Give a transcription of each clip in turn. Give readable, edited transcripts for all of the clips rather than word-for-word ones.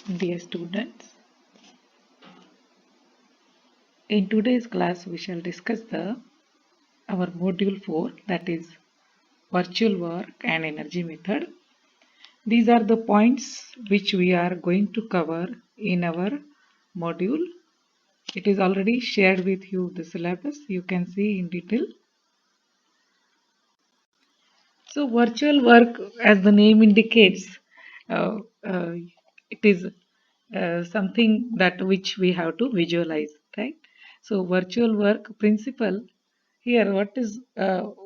Dear students, in today's class we shall discuss our module 4, that is virtual work and energy method. These are the points which we are going to cover in our module. It is already shared with you the syllabus. You can see in detail. So virtual work, as the name indicates, uh, uh, it is something that which we have to visualize, right? So virtual work principle here, what is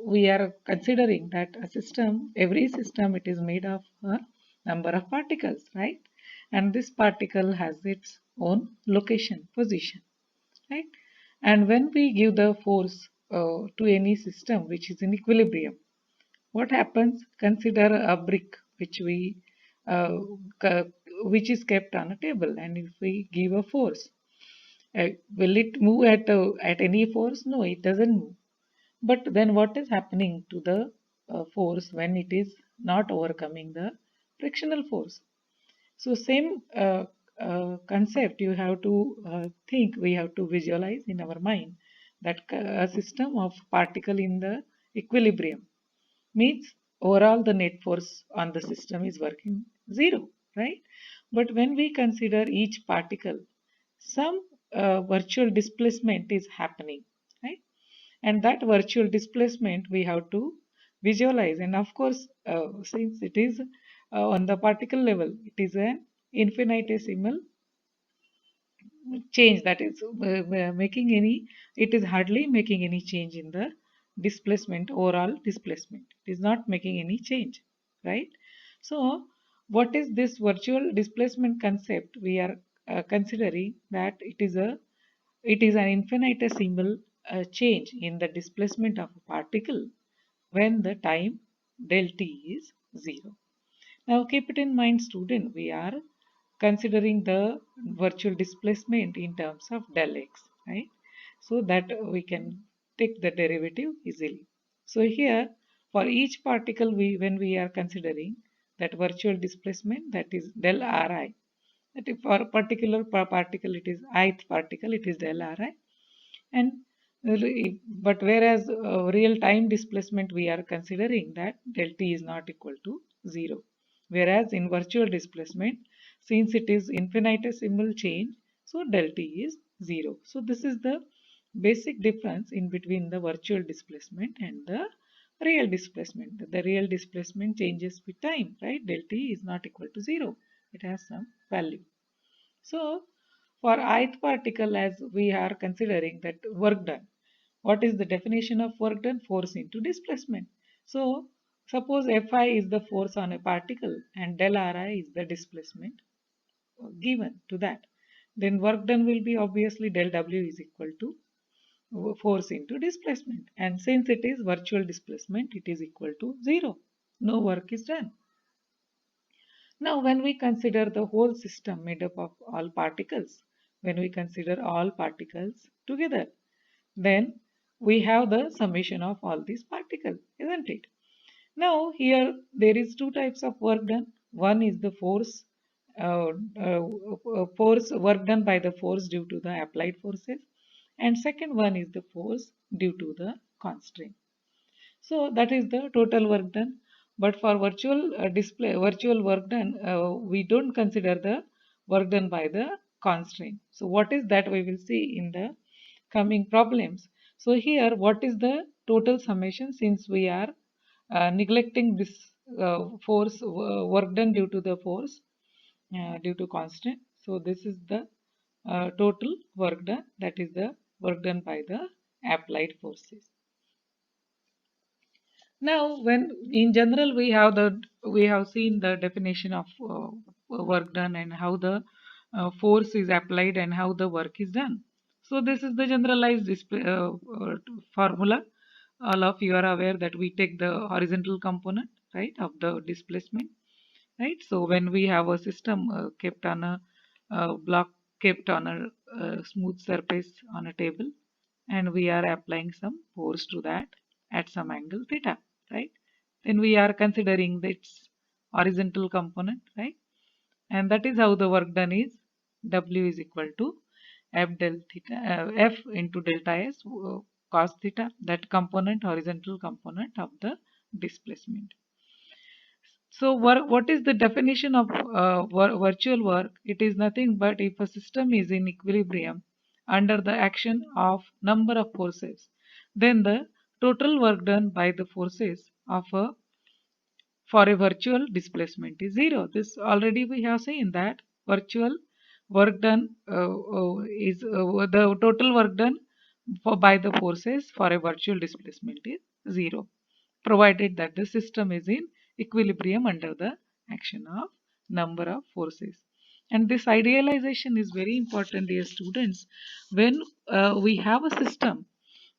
we are considering that a system, every system, it is made of a number of particles, right? And this particle has its own location, position, right? And when we give the force to any system which is in equilibrium, what happens? Consider a brick uh, which is kept on a table, and if we give a force, will it move at any force? No, it doesn't move. But then what is happening to the force when it is not overcoming the frictional force? So same concept you have to think, we have to visualize in our mind that a system of particle in the equilibrium means overall the net force on the system is working zero, right? But when we consider each particle, some virtual displacement is happening, right? And that virtual displacement we have to visualize. And of course, since it is on the particle level, it is an infinitesimal change, that is making any, it is hardly making any change in the displacement, overall displacement, it is not making any change, right? So what is this virtual displacement concept? We are considering that it is an infinitesimal change in the displacement of a particle when the time del t is 0. Now keep it in mind, student, we are considering the virtual displacement in terms of del x, right? So that we can take the derivative easily. So here, for each particle, when we are considering that virtual displacement, that is del Ri. That if for a particular particle, it is ith particle, it is del Ri. And but whereas real time displacement, we are considering that del t is not equal to 0. Whereas in virtual displacement, since it is infinitesimal change, so del t is 0. So this is the basic difference in between the virtual displacement and the real displacement. The real displacement changes with time, right? Del t is not equal to 0. It has some value. So, for ith particle, as we are considering that work done, what is the definition of work done? Force into displacement. So, suppose Fi is the force on a particle and del Ri is the displacement given to that. Then work done will be obviously del W is equal to force into displacement. And since it is virtual displacement, it is equal to 0. No work is done. Now, when we consider the whole system made up of all particles, when we consider all particles together, then we have the summation of all these particles, isn't it? Now, here there is two types of work done. One is the force work done by the force due to the applied forces, and second one is the force due to the constraint. So that is the total work done. But for virtual work done, we don't consider the work done by the constraint. So what is that we will see in the coming problems. So here, what is the total summation, since we are neglecting this force work done due to the force due to constraint. So this is the total work done, that is the work done by the applied forces. Now, when in general we have seen the definition of work done and how the force is applied and how the work is done. So this is the generalized formula. All of you are aware that we take the horizontal component, right, of the displacement, right. So when we have a system kept on a block, kept on a smooth surface on a table, and we are applying some force to that at some angle theta, right? Then we are considering its horizontal component, right? and that is how the work done is. W is equal to F del theta, F into delta S cos theta, that component, horizontal component of the displacement. So what is the definition of virtual work? It is nothing but if a system is in equilibrium under the action of number of forces, then the total work done by the forces of a for a virtual displacement is zero. This already we have seen that virtual work done is the total work done by the forces for a virtual displacement is zero, provided that the system is in equilibrium under the action of number of forces. And this idealization is very important, dear students. When we have a system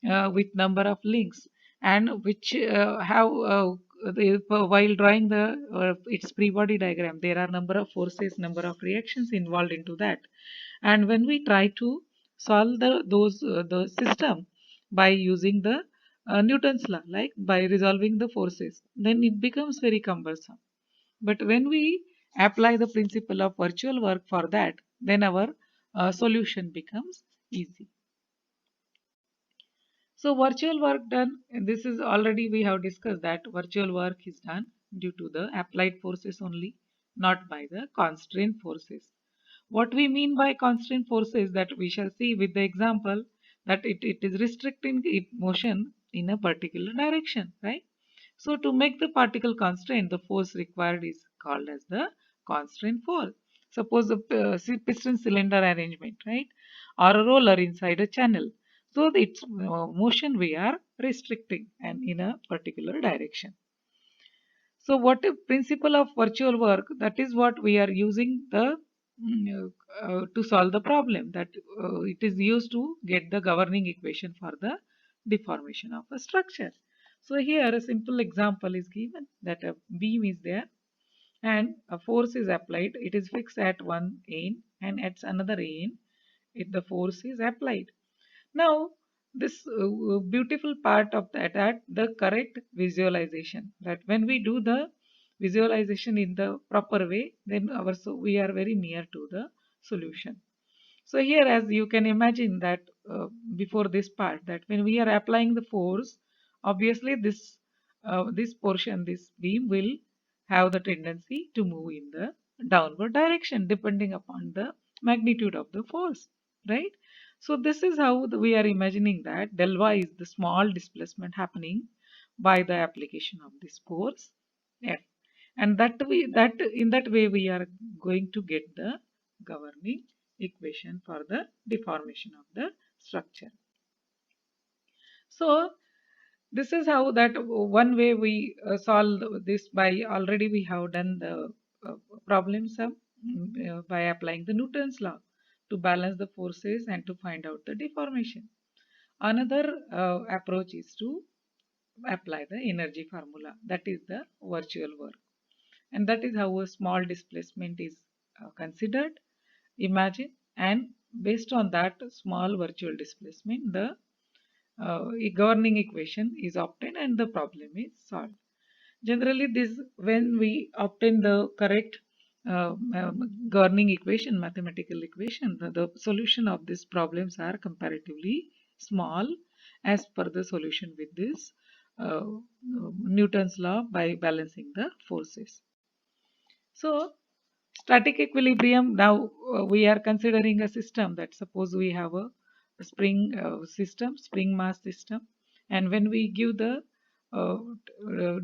with number of links and which have while drawing the its free body diagram, there are number of forces, number of reactions involved into that. And when we try to solve the system by using the Newton's law, like by resolving the forces, then it becomes very cumbersome. But when we apply the principle of virtual work for that, then our solution becomes easy. So virtual work done, and this is already we have discussed that virtual work is done due to the applied forces only, not by the constraint forces. What we mean by constraint forces, that we shall see with the example, that it is restricting its motion in a particular direction, right? So to make the particle constraint, the force required is called as the constraint force. Suppose the piston cylinder arrangement, right? Or a roller inside a channel. So its motion we are restricting and in a particular direction. So what a principle of virtual work, that is what we are using the to solve the problem, that it is used to get the governing equation for the deformation of a structure. So here a simple example is given, that a beam is there and a force is applied. It is fixed at one end and at another end the force is applied. Now, this beautiful part of that the correct visualization, that when we do the visualization in the proper way, then we are very near to the solution. So here, as you can imagine that before this part, that when we are applying the force, obviously this portion, this beam will have the tendency to move in the downward direction depending upon the magnitude of the force, right? So this is how we are imagining that del y is the small displacement happening by the application of this force F, and that in that way we are going to get the governing equation for the deformation of the structure. So this is how that one way we solve this. By already we have done the problem sum by applying the Newton's law to balance the forces and to find out the deformation. Another approach is to apply the energy formula, that is the virtual work, and that is how a small displacement is considered, imagine, and based on that small virtual displacement the governing equation is obtained and the problem is solved. Generally, this when we obtain the correct governing equation, mathematical equation, the solution of these problems are comparatively small as per the solution with this Newton's law by balancing the forces. So static equilibrium, now we are considering a system, that suppose we have a spring system, spring mass system, and when we give the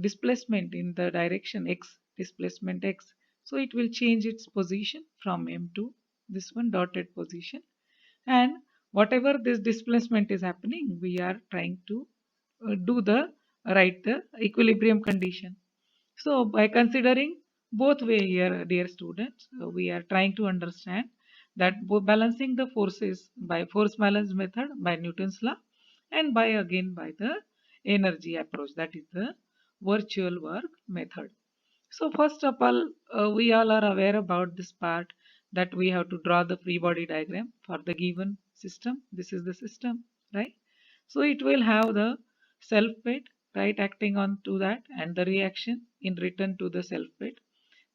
displacement in the direction x, displacement x, so it will change its position from m to this one dotted position, and whatever this displacement is happening, we are trying to do the write the equilibrium condition. So by considering both way here, dear students, we are trying to understand that balancing the forces by force balance method by Newton's law, and by again by the energy approach, that is the virtual work method. So first of all, we all are aware about this part, that we have to draw the free body diagram for the given system. This is the system, right? So it will have the self weight, right, acting on to that, and the reaction in return to the self weight.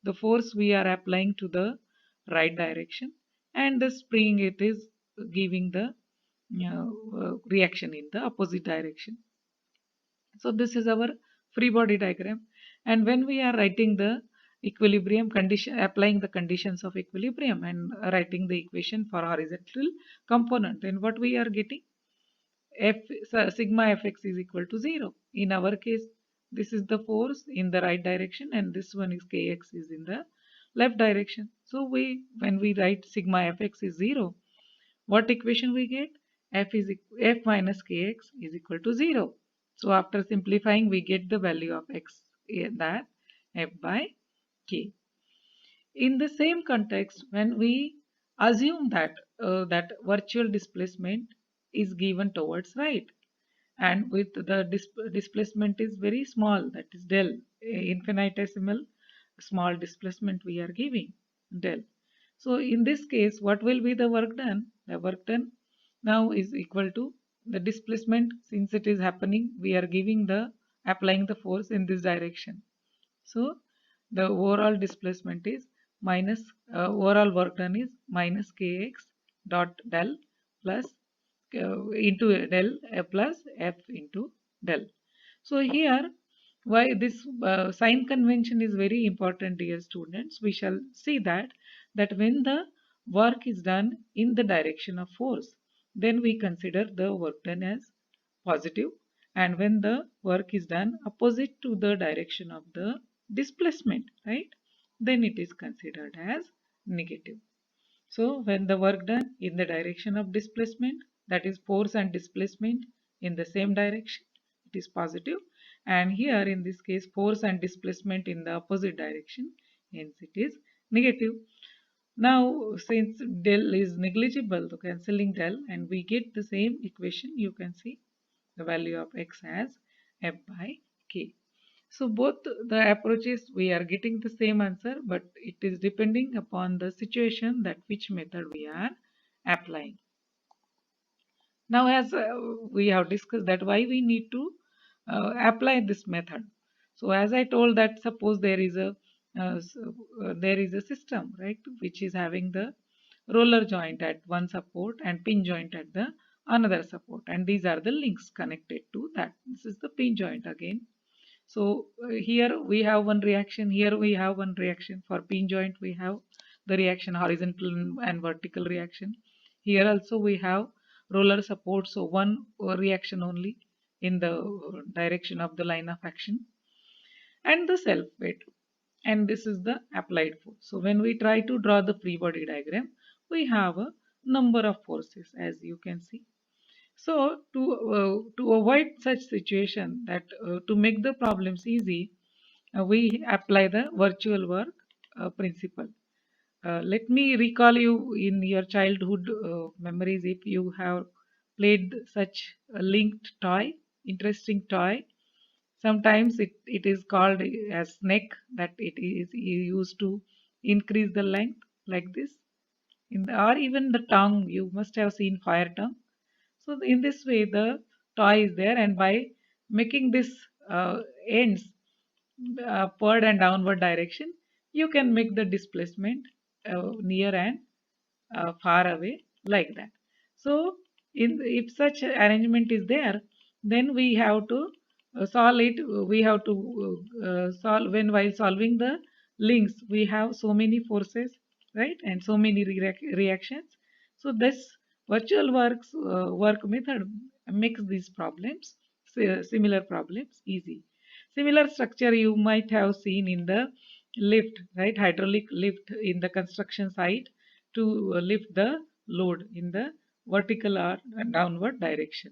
the force we are applying to the right direction, and the spring it is giving the reaction in the opposite direction. So this is our free body diagram. And when we are writing the equilibrium condition, applying the conditions of equilibrium and writing the equation for horizontal component, then what we are getting? F sigma fx is equal to 0. In our case, this is the force in the right direction and this one is kx is in the left direction. So when we write sigma fx is 0, what equation we get? F minus kx is equal to 0. So after simplifying, we get the value of x, that f by k. In the same context, when we assume that that virtual displacement is given towards right, and with the displacement is very small, that is del, infinitesimal small displacement we are giving, del. So in this case, what will be the work done? The work done now is equal to the displacement. Since it is happening, we are giving the applying the force in this direction. So the overall displacement is minus overall work done is minus kx dot del plus into del plus f into del. So here, why this sign convention is very important, dear students. We shall see that when the work is done in the direction of force, then we consider the work done as positive, and when the work is done opposite to the direction of the displacement, right, then it is considered as negative. So when the work done in the direction of displacement, that is force and displacement in the same direction, it is positive. And here in this case, force and displacement in the opposite direction, hence it is negative. Now since del is negligible, so cancelling del, and we get the same equation, you can see the value of x as f by k. So both the approaches we are getting the same answer, but it is depending upon the situation that which method we are applying. Now as we have discussed that why we need to apply this method. So as I told that suppose there is a system, right, which is having the roller joint at one support and pin joint at the another support, and these are the links connected to that. This is the pin joint again. So here we have one reaction, here we have one reaction. For pin joint we have the reaction horizontal and vertical reaction. Here also we have roller support, so one reaction only in the direction of the line of action, and the self weight, and this is the applied force. So when we try to draw the free body diagram, we have a number of forces, as you can see. So to avoid such situation, that to make the problems easy, we apply the virtual work principle. Let me recall you in your childhood memories, if you have played such a linked toy, interesting toy. Sometimes it is called as snake, that it is used to increase the length like this. Or even the tongue, you must have seen fire tongue. So in this way, the toy is there, and by making this ends upward and downward direction, you can make the displacement near and far away like that. So if such arrangement is there, then we have to solve it. We have to solve, when while solving the links, we have so many forces, right, and so many reactions. So this virtual work method makes these problems, similar problems, easy. Similar structure you might have seen in the lift, right, hydraulic lift in the construction site, to lift the load in the vertical or downward direction.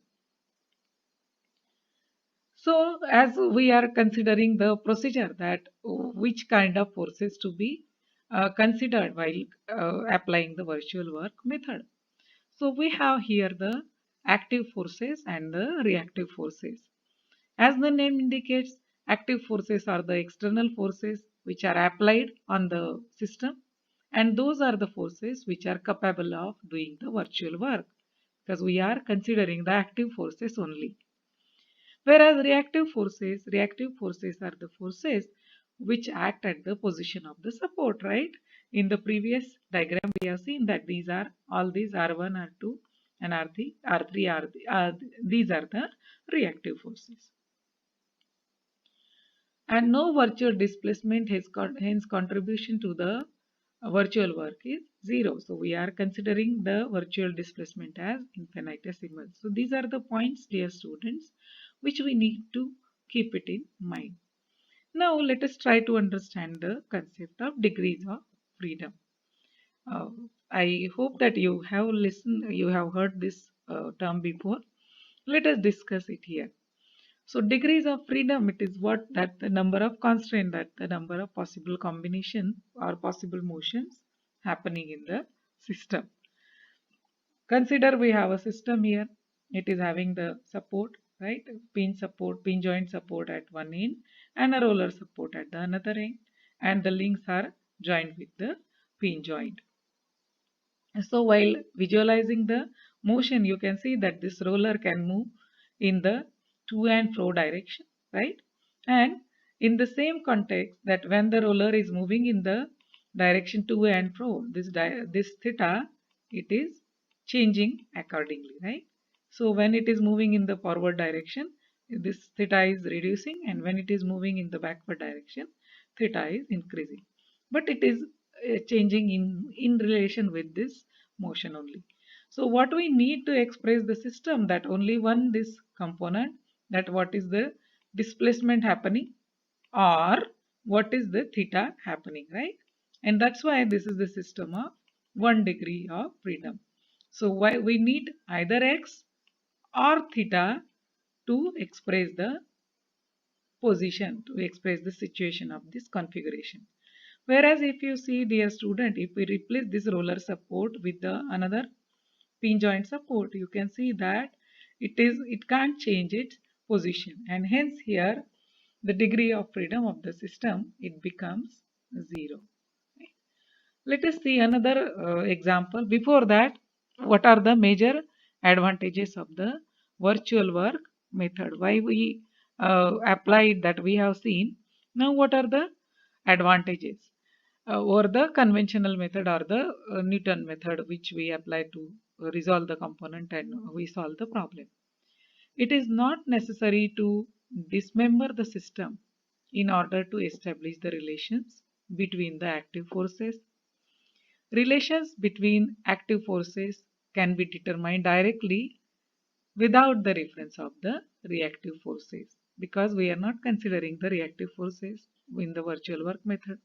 So as we are considering the procedure, that which kind of forces to be considered while applying the virtual work method. So we have here the active forces and the reactive forces. As the name indicates, active forces are the external forces which are applied on the system, and those are the forces which are capable of doing the virtual work, because we are considering the active forces only. Whereas reactive forces are the forces which act at the position of the support, right? In the previous diagram, we have seen that these are all these R1, R2, and R3, R3, these are the reactive forces. And no virtual displacement has hence contribution to the virtual work is zero. So we are considering the virtual displacement as infinitesimal. So these are the points, dear students, which we need to keep it in mind. Now let us try to understand the concept of degrees of freedom. Uh, I hope that you have listened, you have heard this term before. Let us discuss it here. So degrees of freedom, it is what that the number of constraint, that the number of possible combination or possible motions happening in the system. Consider we have a system here. It is having the support, right? Pin joint support at one end and a roller support at the another end, and the links are joined with the pin joint. So while visualizing the motion, you can see that this roller can move in the to and fro direction, right? And in the same context, that when the roller is moving in the direction to and fro, this theta, it is changing accordingly, right? So when it is moving in the forward direction, this theta is reducing, and when it is moving in the backward direction, theta is increasing. But it is changing in relation with this motion only. So what we need to express the system, that only one this component, that what is the displacement happening or what is the theta happening, right? And that's why this is the system of 1 degree of freedom. So why we need either x or theta to express the position, to express the situation of this configuration. Whereas if you see, dear student, if we replace this roller support with the another pin joint support, you can see that it can't change its position, and hence here the degree of freedom of the system, it becomes 0. Let us see another example. Before that, what are the major advantages of the virtual work method? Why we applied that we have seen. Now what are the advantages over the conventional method or the Newton method, which we apply to resolve the component and we solve the problem? It is not necessary to dismember the system in order to establish the relations between the active forces. Relations between active forces can be determined directly without the reference of the reactive forces, because we are not considering the reactive forces in the virtual work method.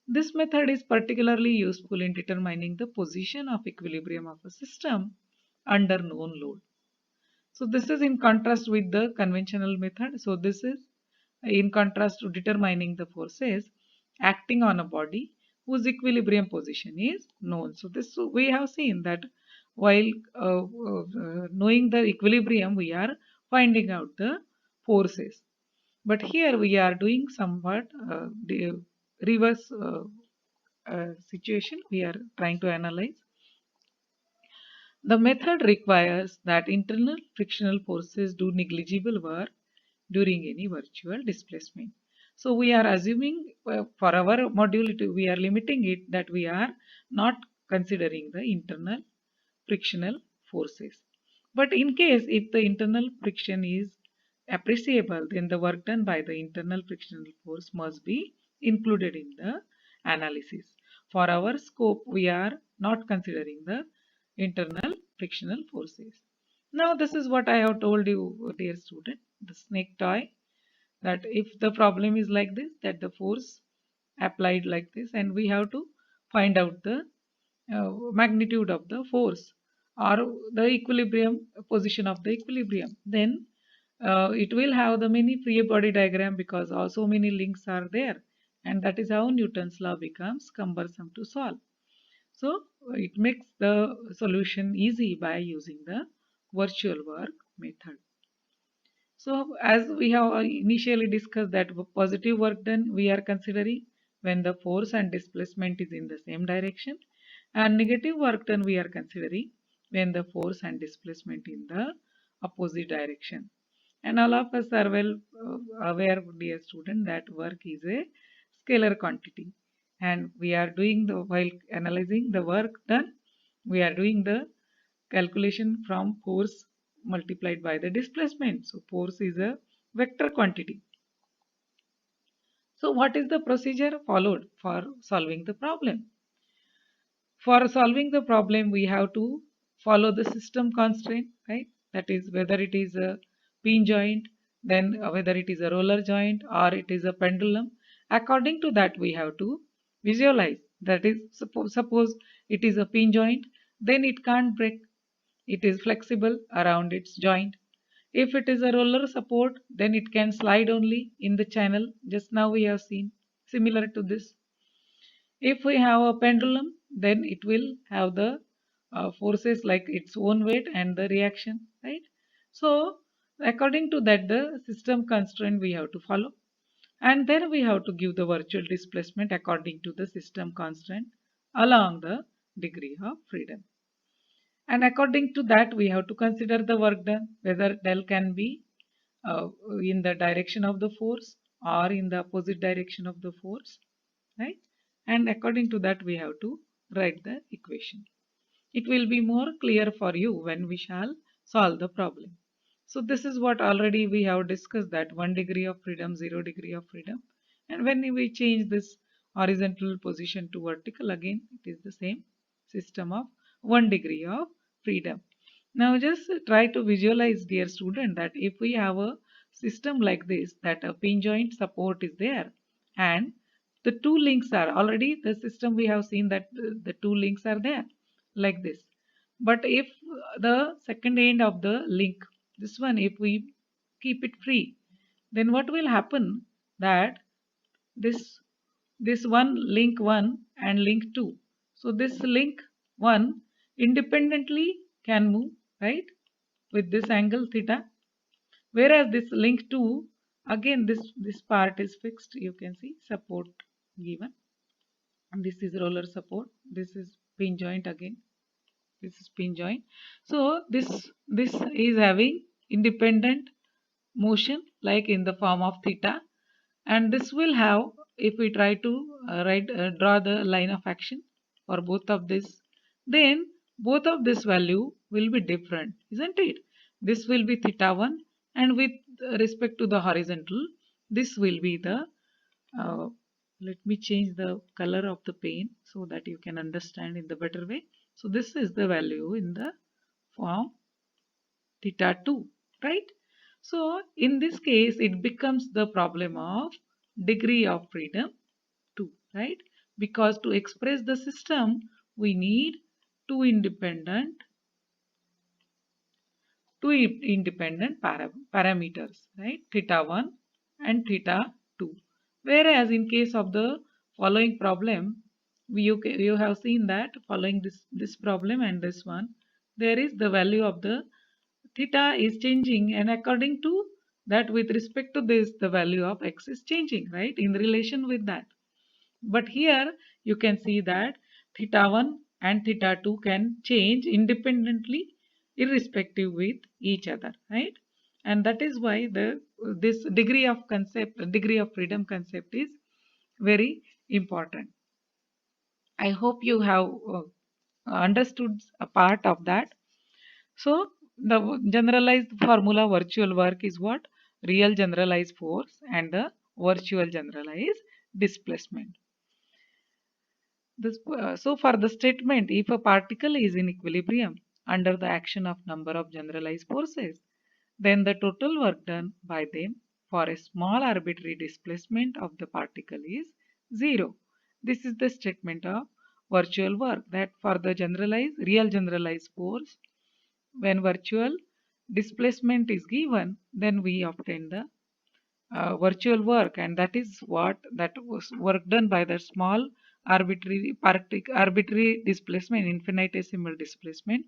This method is particularly useful in determining the position of equilibrium of a system under known load. So this is in contrast with the conventional method. So this is in contrast to determining the forces acting on a body whose equilibrium position is known. So this, so we have seen that while knowing the equilibrium, we are finding out the forces. But here we are doing somewhat the reverse situation. We are trying to analyze. The method requires that internal frictional forces do negligible work during any virtual displacement. So we are assuming for our module, we are limiting it that we are not considering the internal frictional forces. But in case if the internal friction is appreciable, then the work done by the internal frictional force must be included in the analysis. For our scope, we are not considering the internal frictional forces. Now this is what I have told you, dear student, the snake toy, that if the problem is like this, that the force applied like this, and we have to find out the magnitude of the force or the equilibrium position of the equilibrium, then it will have the many free body diagram, because also many links are there, and that is how Newton's law becomes cumbersome to solve. So it makes the solution easy by using the virtual work method. So as we have initially discussed, that positive work done we are considering when the force and displacement is in the same direction, and negative work done we are considering when the force and displacement in the opposite direction. And all of us are well aware, dear student, that work is a scalar quantity, and we are doing the while analyzing the work done, we are doing the calculation from force multiplied by the displacement. So force is a vector quantity. So what is the procedure followed for solving the problem? For solving the problem, we have to follow the system constraint, right? That is whether it is a pin joint, then whether it is a roller joint or it is a pendulum. According to that, we have to visualize. That is, suppose it is a pin joint, then it can't break. It is flexible around its joint. If it is a roller support, then it can slide only in the channel. Just now we have seen similar to this. If we have a pendulum, then it will have the forces like its own weight and the reaction, right? So, according to that, the system constraint we have to follow. And then we have to give the virtual displacement according to the system constraint along the degree of freedom. And according to that, we have to consider the work done, whether del can be in the direction of the force or in the opposite direction of the force, right? And according to that, we have to write the equation. It will be more clear for you when we shall solve the problem. So this is what already we have discussed, that 1 degree of freedom, 0 degree of freedom. And when we change this horizontal position to vertical, again it is the same system of 1 degree of freedom. Now just try to visualize, dear student, that if we have a system like this, that a pin joint support is there and the two links are already the system, we have seen that the two links are there like this. But if the second end of the link, this one, if we keep it free, then what will happen, that this this one link 1 and link 2. So this link 1 independently can move, right, with this angle theta. Whereas this link 2, again this part is fixed. You can see support given. And this is roller support. This is pin joint again. This is pin joint. So this is having independent motion like in the form of theta, and this will have, if we try to draw the line of action for both of this, then both of this value will be different, isn't it? This will be theta 1, and with respect to the horizontal, this will be the uh, let me change the color of the pane so that you can understand in the better way. So this is the value in the form theta 2, right? So in this case, it becomes the problem of degree of freedom 2, right? Because to express the system, we need two independent parameters, right? Theta 1 and theta 2. Whereas in case of the following problem, you have seen that following this problem and this one, there is the value of the theta is changing, and according to that, with respect to this, the value of x is changing, right, in relation with that. But here you can see that theta 1 and theta 2 can change independently irrespective with each other, right? And that is why the this degree of freedom concept is very important. I hope you have understood a part of that. So the generalized formula virtual work is what? Real generalized force and the virtual generalized displacement. So for the statement, if a particle is in equilibrium under the action of number of generalized forces, then the total work done by them for a small arbitrary displacement of the particle is 0. This is the statement of virtual work, that for the real generalized force, when virtual displacement is given, then we obtain the virtual work, and that is what that was work done by the small arbitrary displacement, infinitesimal displacement.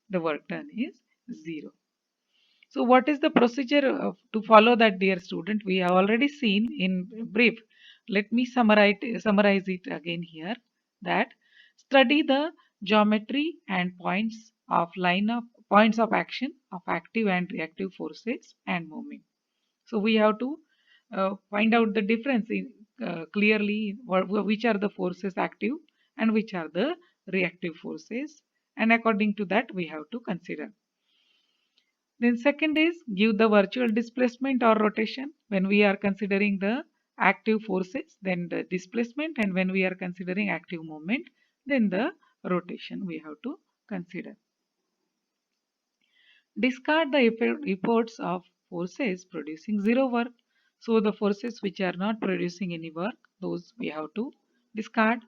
The work done is 0. So what is the procedure to follow that, dear student? We have already seen in brief. Let me summarize it again here, that study the geometry and points of action of active and reactive forces and moment. So we have to find out the difference in, clearly which are the forces active and which are the reactive forces, and according to that we have to consider. Then second is give the virtual displacement or rotation when we are considering the active forces, then the displacement, and when we are considering active movement, then the rotation we have to consider. Discard the efforts of forces producing zero work. So the forces which are not producing any work, those we have to discard.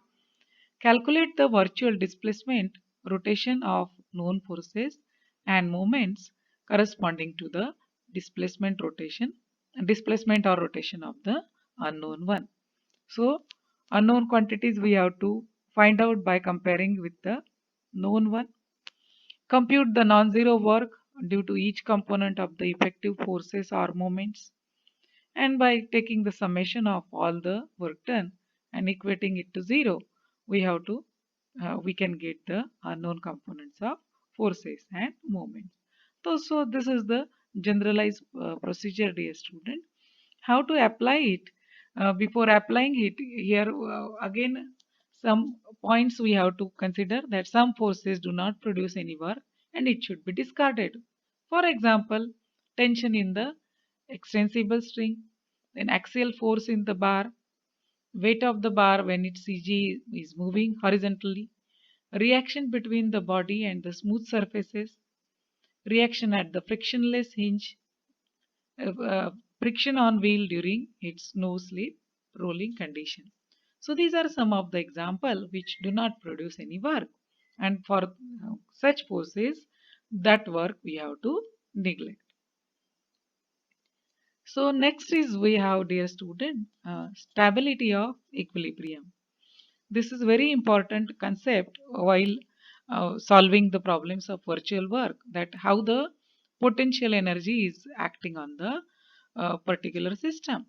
Calculate the virtual displacement rotation of known forces and moments corresponding to the displacement or rotation of the unknown one. So unknown quantities we have to find out by comparing with the known one. Compute the non-zero work due to each component of the effective forces or moments, and by taking the summation of all the work done and equating it to zero, we can get the unknown components of forces and moments. So this is the generalized procedure, dear student. How to apply it? Before applying it, here again some points we have to consider, that some forces do not produce any work and it should be discarded. For example, tension in the extensible string, then axial force in the bar, weight of the bar when its CG is moving horizontally, reaction between the body and the smooth surfaces, reaction at the frictionless hinge, friction on wheel during its no slip rolling condition. So these are some of the example which do not produce any work, and for such forces that work we have to neglect. So next is we have, dear student, stability of equilibrium. This is very important concept while solving the problems of virtual work, that how the potential energy is acting on the particular system.